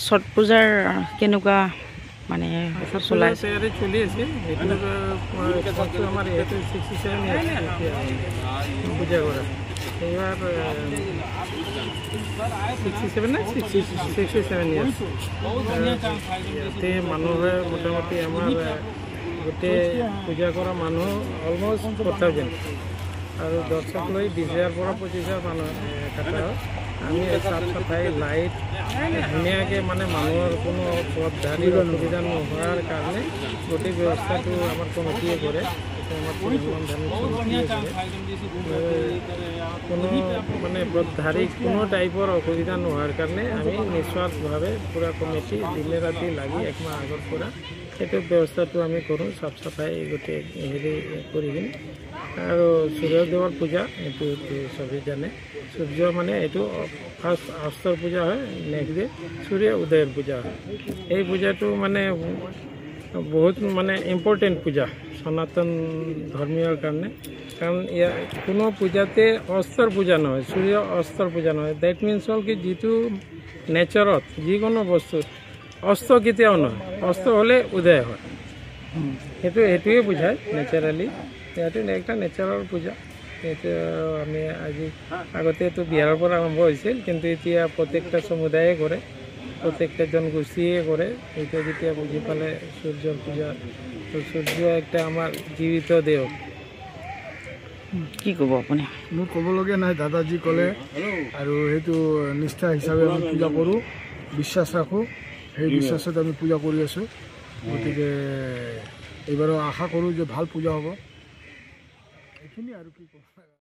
ছট পূজাৰ কেনেকুৱা মানে চলাই চলি আছে আমাৰ ইয়াতে 67 পূজা কৰা এইবাৰ 67 না 67 ইয়াৰ্ছ ইয়াতে মানুহে মোটামুটি আমাৰ গোটেই পূজা কৰা মানুহ অলমষ্ট 4000 আৰু দৰ্শক লৈ 20,000 পৰা 25,000 মানুহ কাটা হয় আমি চাফ চাফাই লাইট ধুনীয়াকৈ মানে মানুহৰ কোনো পথধাৰীৰ অসুবিধা নোহোৱাৰ কাৰণে গোটেই ব্যৱস্থাটো আমাৰ কমিটিয়ে কৰে আমাৰ কোনো মানে পথধাৰী কোনো টাইপৰ অসুবিধা নোহোৱাৰ কাৰণে আমি নিস্বাৰ্থভাৱে পূৰা কমিটি দিনে ৰাতি লাগি একমাহ আগৰ পৰা সেইটো ব্যৱস্থাটো আমি কৰোঁ চাফ চাফাই গোটেই হেৰি কৰি কিনে আৰু সূৰ্যদেৱৰ পূজা এইটো চবেই জানে সূৰ্য মানে এইটো ফাৰ্ষ্ট অস্তৰ পূজা হয় নেক্সট ডে সূৰ্য উদয়ৰ পূজা হয় এই পূজাটো মানে বহুত মানে ইম্পৰ্টেণ্ট পূজা সনাতন ধৰ্মীয়ৰ কাৰণে কাৰণ ইয়াৰ কোনো পূজাতে অস্তৰ পূজা নহয় সূৰ্য অস্তৰ পূজা নহয় ডেট মিনছ হ'ল কি যিটো নেচাৰত যিকোনো বস্তুত অস্ত কেতিয়াও নহয় অস্ত হ'লে উদয় হয় সেইটোৱে বুজায় নেচাৰেলি ইয়াতে একটা নেচাৰৰ পূজা এইটো আমি আজি আগতেতো বিহাৰৰ পৰা আৰম্ভ হৈছিল কিন্তু এতিয়া প্ৰত্যেকটা সমুদায়ে কৰে প্ৰত্যেকটা জনগোষ্ঠীয়ে কৰে এইটো যেতিয়া বুজি পালে সূৰ্যৰ পূজা সূৰ্য একটা আমাৰ জীৱিত দেৱ কি ক'ব আপুনি মোক ক'বলগীয়া নাই দাদাজী ক'লে আৰু সেইটো নিষ্ঠা হিচাপে আমি পূজা কৰোঁ বিশ্বাস ৰাখোঁ সেই বিশ্বাসত আমি পূজা কৰি আছোঁ গতিকে এইবাৰো আশা কৰোঁ যে ভাল পূজা হ'ব এইখিনি আৰু কি ক'ব